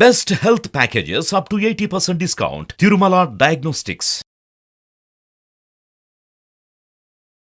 Best health packages up to 80% discount. Tirumala Diagnostics.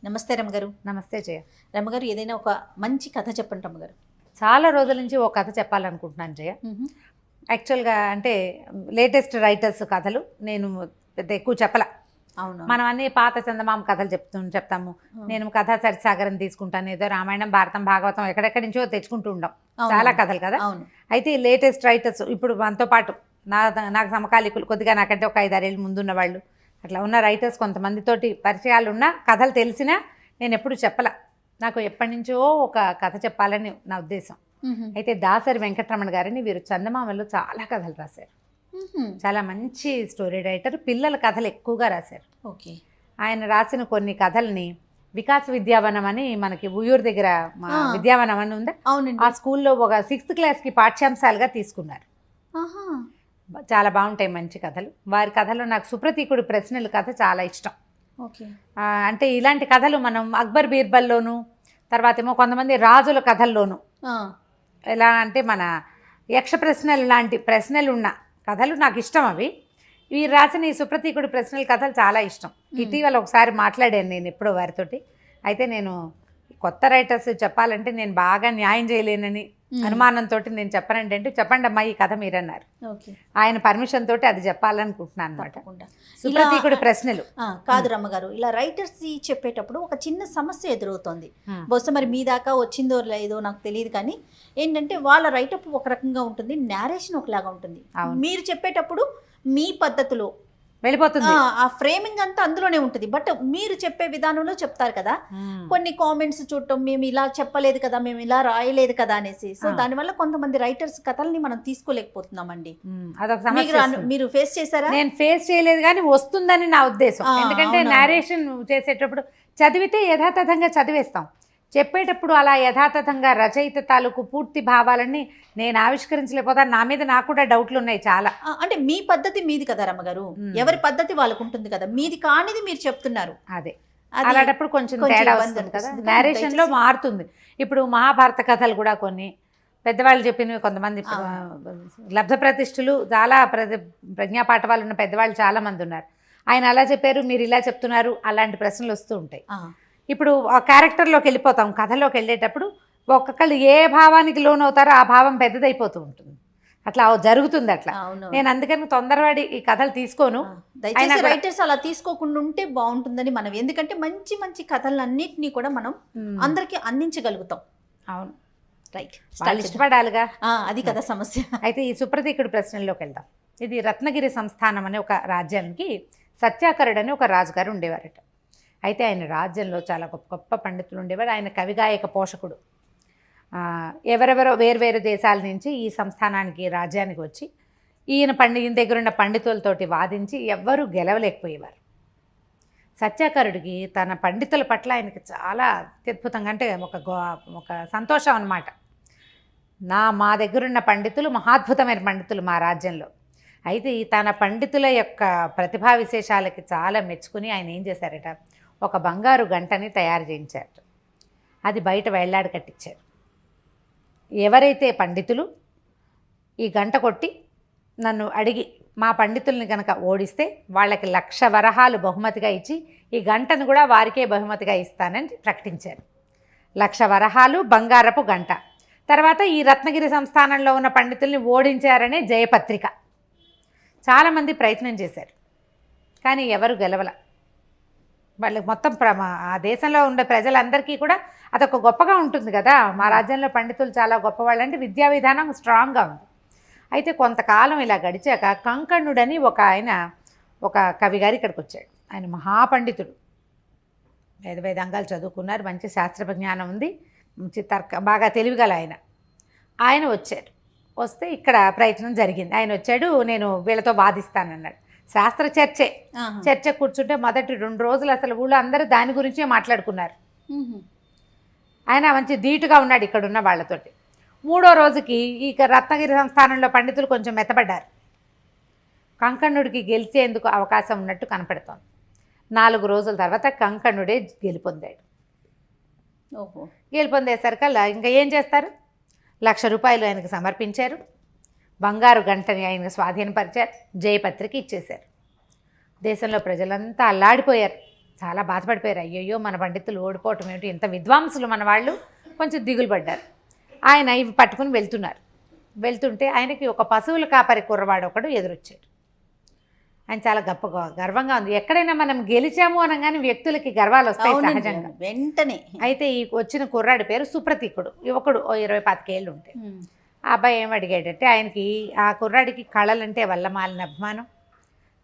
నమస్తే రమ్మగారు. నమస్తే జయ. రమ్మగారు, ఏదైనా ఒక మంచి కథ చెప్పండి రమ్మగారు. చాలా రోజుల నుంచి ఒక కథ చెప్పాలనుకుంటున్నాను జయ. యాక్చువల్గా అంటే లేటెస్ట్ రైటర్స్ కథలు నేను పెద్ద ఎక్కువ చెప్పల. అవును, మనం అన్ని పాత చందమామ కథలు చెప్తాము. నేను కథా సరిసాగరం తీసుకుంటాను, ఏదో రామాయణం భారతం భాగవతం ఎక్కడెక్కడి నుంచో తెచ్చుకుంటూ ఉంటాం, చాలా కథలు కదా. అవును. అయితే లేటెస్ట్ రైటర్స్ ఇప్పుడు మనతో పాటు నాకు సమకాలీకులు, కొద్దిగా నాకంటే ఒక 5-6 ఏళ్ళు ముందున్న వాళ్ళు, అట్లా ఉన్న రైటర్స్ కొంతమందితోటి పరిచయాలు ఉన్న కథలు తెలిసినా నేను ఎప్పుడు చెప్పల. నాకు ఎప్పటి నుంచో ఒక కథ చెప్పాలని నా ఉద్దేశం. అయితే దాసరి వెంకటరమణ గారిని వీరు చందమామలో చాలా కథలు రాశారు. చాలా మంచి స్టోరీ రైటర్, పిల్లల కథలు ఎక్కువగా రాశారు. ఓకే. ఆయన రాసిన కొన్ని కథల్ని వికాస్ విద్యావనం అని మనకి ఉయ్యూరు దగ్గర విద్యావనం అని ఉందా, అవునండి, ఆ స్కూల్లో ఒక 6th క్లాస్కి పాఠ్యాంశాలుగా తీసుకున్నారు. చాలా బాగుంటాయి మంచి కథలు. వారి కథలో నాకు సుప్రతీకుడు ప్రశ్నల కథ చాలా ఇష్టం. ఓకే. అంటే ఇలాంటి కథలు మనం అక్బర్ బీర్బల్లోను, తర్వాత ఏమో కొంతమంది రాజుల కథల్లోను, ఎలా అంటే మన యక్ష ప్రశ్నలు లాంటి ప్రశ్నలు ఉన్న కథలు నాకు ఇష్టం. అవి వీరు రాసిన ఈ సుప్రతీకుడు ప్రశ్నల కథలు చాలా ఇష్టం. ఇటీవల ఒకసారి మాట్లాడాను నేను ఎప్పుడో వారితోటి. అయితే నేను కొత్త రైటర్స్ చెప్పాలంటే నేను బాగా న్యాయం చేయలేనని అనుమానంతో నేను చెప్పనండి అంటే, చెప్పండి అమ్మా ఈ కథ మీరన్నారు. ఆయన పర్మిషన్ తోటి అది చెప్పాలనుకుంటున్నాను అనమాట. సుప్రతీకుడి ప్రశ్నలు కాదు రమ్మగారు, ఇలా రైటర్స్ చెప్పేటప్పుడు ఒక చిన్న సమస్య ఎదురవుతోంది. బహుశా మరి మీ దాకా వచ్చిందో లేదో నాకు తెలియదు, కానీ ఏంటంటే వాళ్ళ రైటప్ ఒక రకంగా ఉంటుంది, నేరేషన్ ఒకలాగా ఉంటుంది. మీరు చెప్పేటప్పుడు మీ పద్ధతిలో వెళ్ళిపోతుంది, ఆ ఫ్రేమింగ్ అంతా అందులోనే ఉంటుంది. బట్ మీరు చెప్పే విధానంలో చెప్తారు కదా, కొన్ని కామెంట్స్ చూడటం, మేము ఇలా చెప్పలేదు కదా, మేము ఇలా రాయలేదు కదా అనేసి. సో దానివల్ల కొంతమంది రైటర్స్ కథల్ని మనం తీసుకోలేకపోతున్నామండి. మీరు ఫేస్ చేశారా? నేను ఫేస్ చేయలేదు, కానీ వస్తుందని నా ఉద్దేశం. ఎందుకంటే నేరేషన్ చేసేటప్పుడు చదివితే యథాతథంగా చదివేస్తాం, చెప్పేటప్పుడు అలా యథాతథంగా రచయిత తాలూకు పూర్తి భావాలన్నీ నేను ఆవిష్కరించలేకపోతాను. నా మీద నాకు కూడా డౌట్లు ఉన్నాయి చాలా. అంటే మీ పద్ధతి మీది కదా రమ్మగారు, ఎవరి పద్ధతి వాళ్ళకు ఉంటుంది కదా, మీది కానిది మీరు చెప్తున్నారు. అదే అలాంటప్పుడు కొంచెం తేడా వస్తుంది కదా, నేరేషన్లో మారుతుంది. ఇప్పుడు మహాభారత కథలు కూడా కొన్ని పెద్దవాళ్ళు చెప్పినవి, కొంతమంది లబ్ధ ప్రతిష్ఠులు చాలా ప్రజ్ఞాపాఠ వాళ్ళు ఉన్న పెద్దవాళ్ళు చాలా మంది ఉన్నారు. ఆయన అలా చెప్పారు, మీరు ఇలా చెప్తున్నారు, అలాంటి ప్రశ్నలు వస్తూ ఉంటాయి. ఇప్పుడు ఆ క్యారెక్టర్లోకి వెళ్ళిపోతాం, కథలోకి వెళ్ళేటప్పుడు ఒక్కొక్కళ్ళు ఏ భావానికి లోనవుతారో ఆ భావం పెద్దదైపోతూ ఉంటుంది. అట్లా జరుగుతుంది. అట్లా నేను అందుకని తొందరపడి ఈ కథలు తీసుకోను. దయచేసి రైటర్స్ అలా తీసుకోకుండా ఉంటే బాగుంటుందని మనం, ఎందుకంటే మంచి మంచి కథలన్నింటినీ కూడా మనం అందరికీ అందించగలుగుతాం. అవును, రైట్, వాళ్ళు ఇష్టపడాలిగా, అది కదా సమస్య. అయితే ఈ సుప్రతీకుడు ప్రశ్నల్లోకి వెళ్దాం. ఇది రత్నగిరి సంస్థానం అనే ఒక రాజ్యానికి సత్యాకరుడు అని ఒక రాజుగారు ఉండేవారట. అయితే ఆయన రాజ్యంలో చాలా గొప్ప గొప్ప పండితులు ఉండేవారు. ఆయన కవిగాయక పోషకుడు. ఎవరెవరో వేర్వేరు దేశాల నుంచి ఈ సంస్థానానికి రాజ్యానికి వచ్చి ఈయన దగ్గర ఉన్న పండితులతోటి వాదించి ఎవ్వరూ గెలవలేకపోయేవారు. సత్యాకరుడికి తన పండితుల పట్ల ఆయనకి చాలా అత్యద్భుతంగా, అంటే ఒక సంతోషం అన్నమాట. మా దగ్గరున్న పండితులు మహాద్భుతమైన పండితులు మా రాజ్యంలో. అయితే తన పండితుల యొక్క ప్రతిభా విశేషాలకి చాలా మెచ్చుకుని ఆయన ఏం చేశారట, ఒక బంగారు గంటని తయారు చేయించారు. అది బయట వేళ్లాడి కట్టించారు. ఎవరైతే పండితులు ఈ గంట కొట్టి నన్ను అడిగి మా పండితుల్ని కనుక ఓడిస్తే వాళ్ళకి 1,00,000 వరహాలు బహుమతిగా ఇచ్చి ఈ గంటను కూడా వారికే బహుమతిగా ఇస్తానని ప్రకటించారు. 1,00,000 వరహాలు, బంగారపు గంట. తర్వాత ఈ రత్నగిరి సంస్థానంలో ఉన్న పండితుల్ని ఓడించారనే జయపత్రిక. చాలామంది ప్రయత్నం చేశారు, కానీ ఎవరు గెలవల. వాళ్ళకి మొత్తం ఆ దేశంలో ఉండే ప్రజలందరికీ కూడా అదొక గొప్పగా ఉంటుంది కదా, మా రాజ్యంలో పండితులు చాలా గొప్పవాళ్ళు, అంటే విద్యా విధానం స్ట్రాంగ్గా ఉంది. అయితే కొంతకాలం ఇలా గడిచాక కంకణుడని ఒక కవి గారు ఇక్కడికి వచ్చాడు. ఆయన మహాపండితుడు, వేదాంగాలు చదువుకున్నారు, మంచి శాస్త్ర జ్ఞానం ఉంది, మంచి బాగా తెలివిగల ఆయన వచ్చాడు. వస్తే ఇక్కడ ప్రయత్నం జరిగింది. ఆయన వచ్చాడు, నేను వీళ్ళతో వాదిస్తానన్నాడు. శాస్త్ర చర్చ కూర్చుంటే మొదటి 2 రోజులు అసలు ఊళ్ళో అందరూ దాని గురించే మాట్లాడుకున్నారు. ఆయన మంచి ధీటుగా ఉన్నాడు ఇక్కడ ఉన్న వాళ్ళతోటి. 3వ రోజుకి ఈ రత్నగిరి సంస్థానంలో పండితులు కొంచెం మెత్తబడ్డారు. కంకణుడికి గెలిచేందుకు అవకాశం ఉన్నట్టు కనపడుతోంది. 4 రోజుల తర్వాత కంకణుడే గెలుపొందాడు. గెలుపొందేసరికల్లా ఇంకా ఏం చేస్తారు, 1,00,000 రూపాయలు ఆయనకు సమర్పించారు. బంగారు గంటని ఆయన స్వాధీనపరిచారు, జయపత్రిక ఇచ్చేశారు. దేశంలో ప్రజలంతా అల్లాడిపోయారు, చాలా బాధపడిపోయారు. అయ్యయ్యో మన పండితులు ఓడిపోవటం ఏమిటి, ఇంత విద్వాంసులు మన వాళ్ళు, కొంచెం దిగులు పడ్డారు. ఆయన ఇవి పట్టుకుని వెళ్తున్నారు. వెళ్తుంటే ఆయనకి ఒక పశువుల కాపరి కుర్రవాడు ఒకడు ఎదురొచ్చాడు. ఆయన చాలా గర్వంగా ఉంది. ఎక్కడైనా మనం గెలిచాము అనగానే వ్యక్తులకి గర్వాలు వస్తాయి సహజంగా, వెంటనే. అయితే ఈ వచ్చిన కుర్రాడి పేరు సుప్రతీకుడు, యువకుడు, 20-25 ఏళ్ళు ఉంటాయి. ఆ అబ్బాయి ఏం అడిగాడంటే, ఆయనకి ఆ కుర్రాడికి కళలంటే వల్లమాలిన అభిమానం,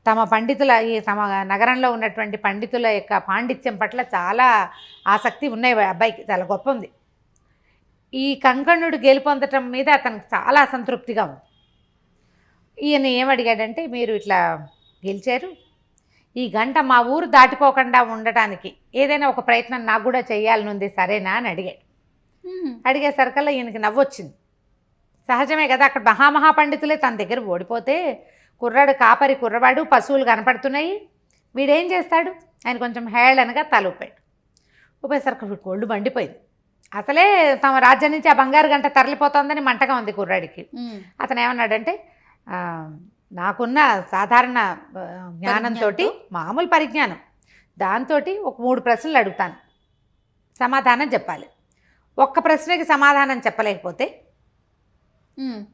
తమ పండితుల తమ నగరంలో ఉన్నటువంటి పండితుల యొక్క పాండిత్యం పట్ల చాలా ఆసక్తి ఉన్నాయి అబ్బాయికి, చాలా గొప్ప ఉంది. ఈ కంకణుడు గెలుపొందటం మీద అతనికి చాలా అసంతృప్తిగా ఉంది. ఈయన ఏమడిగాడంటే, మీరు ఇట్లా గెలిచారు, ఈ గంట మా ఊరు దాటిపోకుండా ఉండటానికి ఏదైనా ఒక ప్రయత్నం నాకు కూడా చేయాలనుంది, సరేనా అని అడిగాడు. అడిగేసరికల్లా ఈయనకి నవ్వొచ్చింది. సహజమే కదా, అక్కడ మహామహా పండితులే తన దగ్గర ఓడిపోతే, కాపరి కుర్రవాడు, పశువులు కనపడుతున్నాయి, వీడేం చేస్తాడు? ఆయన కొంచెం హేళనగా తల ఊపాడు. ఊపేసరికి వీడికి ఒళ్ళు మండిపోయింది. అసలే తమ రాజ్యం నుంచి ఆ బంగారు గంట తరలిపోతుందని మంటగా ఉంది కుర్రాడికి. అతను ఏమన్నాడంటే, నాకున్న సాధారణ జ్ఞానంతో, మామూలు పరిజ్ఞానం, దాంతో ఒక 3 ప్రశ్నలు అడుగుతాను, సమాధానం చెప్పాలి. ఒక్క ప్రశ్నకి సమాధానం చెప్పలేకపోతే,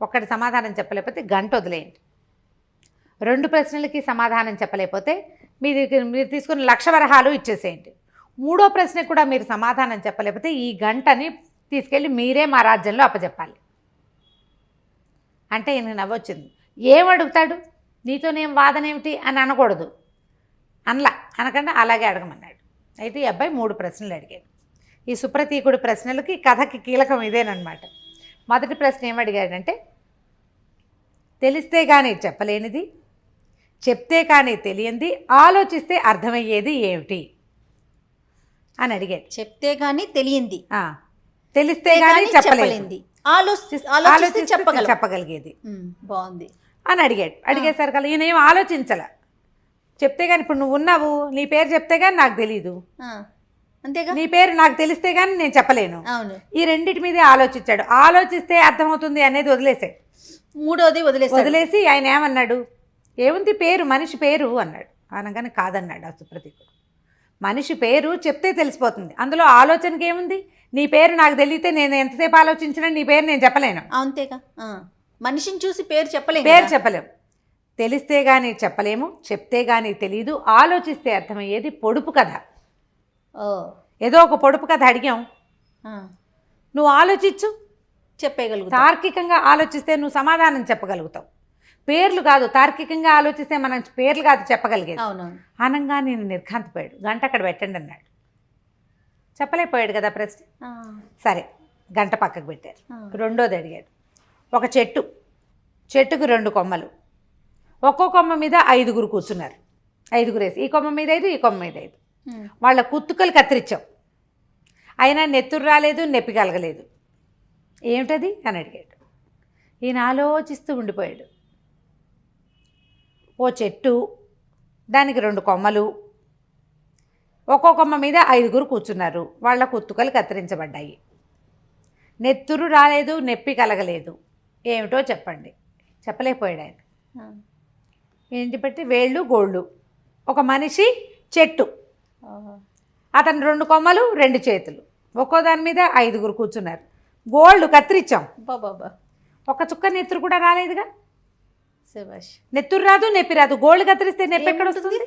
ఒక్కటి సమాధానం చెప్పలేకపోతే గంట వదిలేయండి. 2 ప్రశ్నలకి సమాధానం చెప్పలేకపోతే మీరు తీసుకున్న 1,00,000 వరహాలు ఇచ్చేసేయండి. 3వ ప్రశ్నకు కూడా మీరు సమాధానం చెప్పలేకపోతే ఈ గంటని తీసుకెళ్ళి మీరే మా రాజ్యంలో అప్పచెప్పాలి. అంటే ఈయన నవ్వొచ్చింది. ఏమడుగుతాడు, నీతోనేం వాదనేమిటి అని అనకూడదు, అనకుండా అలాగే అడగమన్నాడు. అయితే ఈ అబ్బాయి 3 ప్రశ్నలు అడిగాడు. ఈ సుప్రతీకుడి ప్రశ్నలకి కథకి కీలకం ఇదేనమాట. మొదటి ప్రశ్న ఏమడిగాడంటే, తెలిస్తే కానీ చెప్పలేనిది, చెప్తే కానీ తెలియంది, ఆలోచిస్తే అర్థమయ్యేది ఏమిటి అని అడిగాడు. చెప్తే కానీ తెలియంది, తెలిస్తే కానీ చెప్పలేనిది, ఆలోచిస్తే చెప్పగలిగేది, బాగుంది అని అడిగాడు. అడిగేసరికి ఈయన ఏం ఆలోచించాల. చెప్తే కానీ, ఇప్పుడు నువ్వు ఉన్నావు, నీ పేరు చెప్తే కానీ నాకు తెలీదు, అంతేగా, నీ పేరు నాకు తెలిస్తే కానీ నేను చెప్పలేను. అవును, ఈ రెండింటి మీదే ఆలోచించాడు. ఆలోచిస్తే అర్థమవుతుంది అనేది వదిలేసాడు. 3వది వదిలేసి ఆయన ఏమన్నాడు, ఏముంది పేరు, మనిషి పేరు అన్నాడు. అనగానే కాదన్నాడు ఆ సుప్రతీకుడు. మనిషి పేరు చెప్తే తెలిసిపోతుంది, అందులో ఆలోచనకి ఏముంది? నీ పేరు నాకు తెలియతే నేను ఎంతసేపు ఆలోచించినా నీ పేరు నేను చెప్పలేను. అంతేగా, మనిషిని చూసి పేరు చెప్పలేము. తెలిస్తే కానీ చెప్పలేము, చెప్తే కానీ తెలియదు, ఆలోచిస్తే అర్థమయ్యేది పొడుపు కథ. ఏదో ఒక పొడుపు కథ అడిగాం, నువ్వు ఆలోచించు, చెప్పగలుగుతావు. తార్కికంగా ఆలోచిస్తే నువ్వు సమాధానం చెప్పగలుగుతావు. పేర్లు కాదు, తార్కికంగా ఆలోచిస్తే మనం పేర్లు కాదు చెప్పగలిగేది. అనంగా నేను నిర్ఘాంతపోయాడు. గంట అక్కడ పెట్టండి అన్నాడు. చెప్పలేకపోయాడు కదా ప్రశ్న. సరే, గంట పక్కకు పెట్టారు. 2వది అడిగాడు. ఒక చెట్టుకు 2 కొమ్మలు, ఒక్కో కొమ్మ మీద 5గురు కూర్చున్నారు. 5గురు వేసి, ఈ కొమ్మ మీద 5, ఈ కొమ్మ మీద 5. వాళ్ళ కుత్తుకలు కత్తిరించాం, అయినా నెత్తురు రాలేదు, నొప్పి కలగలేదు. ఏమిటది అని అడిగాడు. ఈయన ఆలోచిస్తూ ఉండిపోయాడు. ఓ చెట్టు, దానికి 2 కొమ్మలు, ఒక్కో కొమ్మ మీద 5గురు కూర్చున్నారు. వాళ్ళ కుత్తుకలు కత్తిరించబడ్డాయి, నెత్తురు రాలేదు, నొప్పి కలగలేదు. ఏమిటో చెప్పండి. చెప్పలేకపోయాడు ఆయన. ఏంటి బట్టి, వేళ్ళు గోళ్ళు, ఒక మనిషి, చెట్టు, అతను 2 కొమ్మలు, 2 చేతులు, ఒక్కో దాని మీద 5గురు కూర్చున్నారు. గోళ్ళు కత్తిరించాం, ఒక్క చుక్క నెత్తురు కూడా రాలేదుగా. నెత్తురు రాదు, నొప్పి రాదు, గోళ్ళు కత్తిరిస్తే నొప్పి ఎక్కడ వస్తుంది?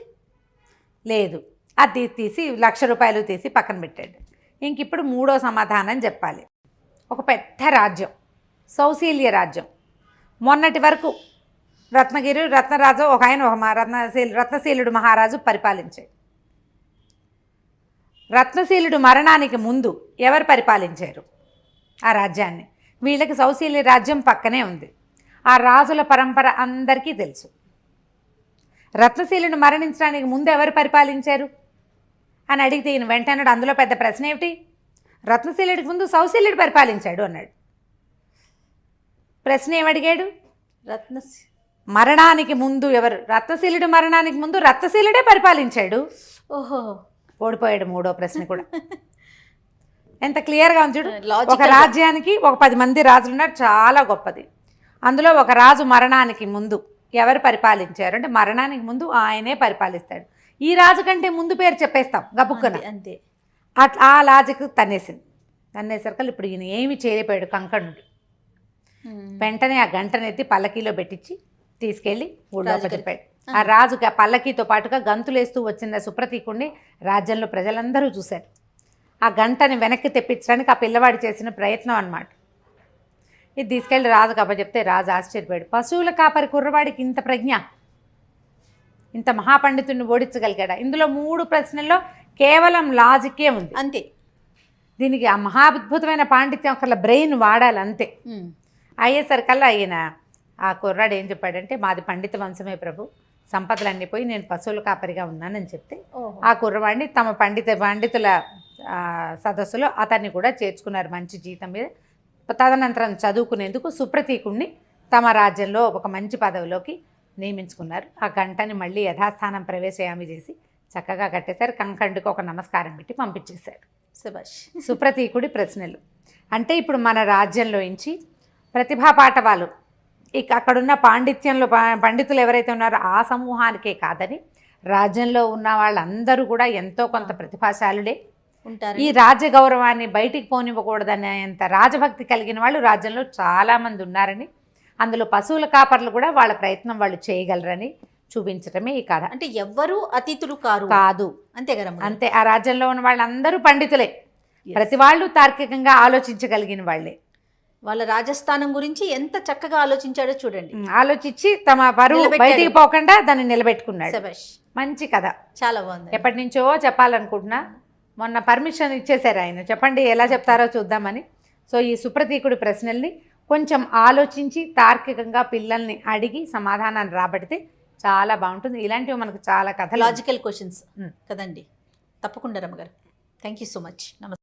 లేదు. అది తీసి 1,00,000 రూపాయలు తీసి పక్కన పెట్టాడు. ఇంక ఇప్పుడు 3వ సమాధానం చెప్పాలి. ఒక పెద్ద రాజ్యం, సౌశీల్య రాజ్యం. మొన్నటి వరకు రత్నరాజు ఒక ఆయన, రత్నశీలుడు మహారాజు పరిపాలించాడు. రత్నశీలుడు మరణానికి ముందు ఎవరు పరిపాలించారు ఆ రాజ్యాన్ని? వీళ్ళకి సౌశీల్య రాజ్యం పక్కనే ఉంది. ఆ రాజుల పరంపర అందరికీ తెలుసు. రత్నశీలుడు మరణించడానికి ముందు ఎవరు పరిపాలించారు అని అడిగితే ఈయన వెంటనే అందులో పెద్ద ప్రశ్న ఏమిటి, రత్నశీలుడికి ముందు సౌశీల్యుడు పరిపాలించాడు అన్నాడు. ప్రశ్న ఏమడిగాడు? మరణానికి ముందు ఎవరు? రత్నశీలుడు మరణానికి ముందు రత్నశీలుడే పరిపాలించాడు. ఓహో, ఓడిపోయాడు 3వ ప్రశ్న కూడా. ఎంత క్లియర్గా ఉంది చూడు. ఒక రాజ్యానికి ఒక 10 మంది రాజులు ఉన్నారు, చాలా గొప్పది. అందులో ఒక రాజు మరణానికి ముందు ఎవరు పరిపాలించారు అంటే మరణానికి ముందు ఆయనే పరిపాలిస్తాడు. ఈ రాజు కంటే ముందు పేరు చెప్పేస్తాం గబుక్కున, అంతే. అట్లా ఆ లాజిక్ తన్నేసరికి ఇప్పుడు ఈయన ఏమి చేయలేపాడు కంకణుడు. వెంటనే ఆ గంటనెత్తి పల్లకీలో పెట్టించి తీసుకెళ్ళి ఊళ్ళో చెప్పాడు. ఆ రాజుకి ఆ పల్లకీతో పాటుగా గంతులేస్తూ వచ్చిన సుప్రతీకుడిని రాజ్యంలో ప్రజలందరూ చూశారు. ఆ గంటని వెనక్కి తెప్పించడానికి ఆ పిల్లవాడు చేసిన ప్రయత్నం అన్నమాట. ఇది తీసుకెళ్ళి రాజుకు అప్పచెప్తే రాజు ఆశ్చర్యపోయాడు. పశువుల కాపరి కుర్రవాడికి ఇంత ప్రజ్ఞ, ఇంత మహాపండితుడిని ఓడించగలిగాడా? ఇందులో 3 ప్రశ్నల్లో కేవలం లాజికే ఉంది అంతే. దీనికి ఆ మహాద్భుతమైన పాండిత్యం అక్కడ బ్రెయిన్ వాడాలి అంతే. అయ్యేసరికల్లా ఆయన ఆ కుర్రాడు ఏం చెప్పాడంటే మాది పండిత వంశమే ప్రభు, సంపదలన్నీ పోయి నేను పశువుల కాపరిగా ఉన్నానని చెప్తే ఆ కుర్రవాడిని తమ పండితుల సదస్సులో అతన్ని కూడా చేర్చుకున్నారు మంచి జీతం మీద. తదనంతరం చదువుకునేందుకు సుప్రతీకుడిని తమ రాజ్యంలో ఒక మంచి పదవిలోకి నియమించుకున్నారు. ఆ గంటని మళ్ళీ యథాస్థానం ప్రవేశయామి చేసి చక్కగా కట్టేశారు. కంకణుడికి ఒక నమస్కారం పెట్టి పంపించేశారు. శభాష్. సుప్రతీకుడి ప్రశ్నలు అంటే ఇప్పుడు మన రాజ్యంలో నుంచి ప్రతిభా పాటవాలు ఇక అక్కడున్న పాండిత్యంలో పండితులు ఎవరైతే ఉన్నారో ఆ సమూహానికే కాదని రాజ్యంలో ఉన్న వాళ్ళందరూ కూడా ఎంతో కొంత ప్రతిభాశాలుడే ఉంటారు. ఈ రాజ్య గౌరవాన్ని బయటికి పోనివ్వకూడదనేంత రాజభక్తి కలిగిన వాళ్ళు రాజ్యంలో చాలామంది ఉన్నారని, అందులో పశువుల కాపర్లు కూడా వాళ్ళ ప్రయత్నం వాళ్ళు చేయగలరని చూపించడమే ఈ కథ. అంటే ఎవ్వరూ అతిథులు కాదు అంతే కదా. అంతే. ఆ రాజ్యంలో ఉన్న వాళ్ళందరూ పండితులే, ప్రతి వాళ్ళు తార్కికంగా ఆలోచించగలిగిన వాళ్ళే. వాళ్ళ రాజస్థానం గురించి ఎంత చక్కగా ఆలోచించాడో చూడండి. ఆలోచించి తమ పరువు బయటికి పోకుండా దాన్ని నిలబెట్టుకున్నాడు. శభాష్. మంచి కథ. చాలా బాగుంది. ఎప్పటి నుంచో చెప్పాలనుకుంటున్నా, మొన్న పర్మిషన్ ఇచ్చేశారు ఆయన. చెప్పండి ఎలా చెప్తారో చూద్దామని. సో ఈ సుప్రతీకుడి ప్రశ్నల్ని కొంచెం ఆలోచించి తార్కికంగా పిల్లల్ని అడిగి సమాధానాన్ని రాబడితే చాలా బాగుంటుంది. ఇలాంటివి మనకు చాలా కథ లాజికల్ క్వశ్చన్స్ కదండి. తప్పకుండా రమ్మగారు. Thank you so much. నమస్తే.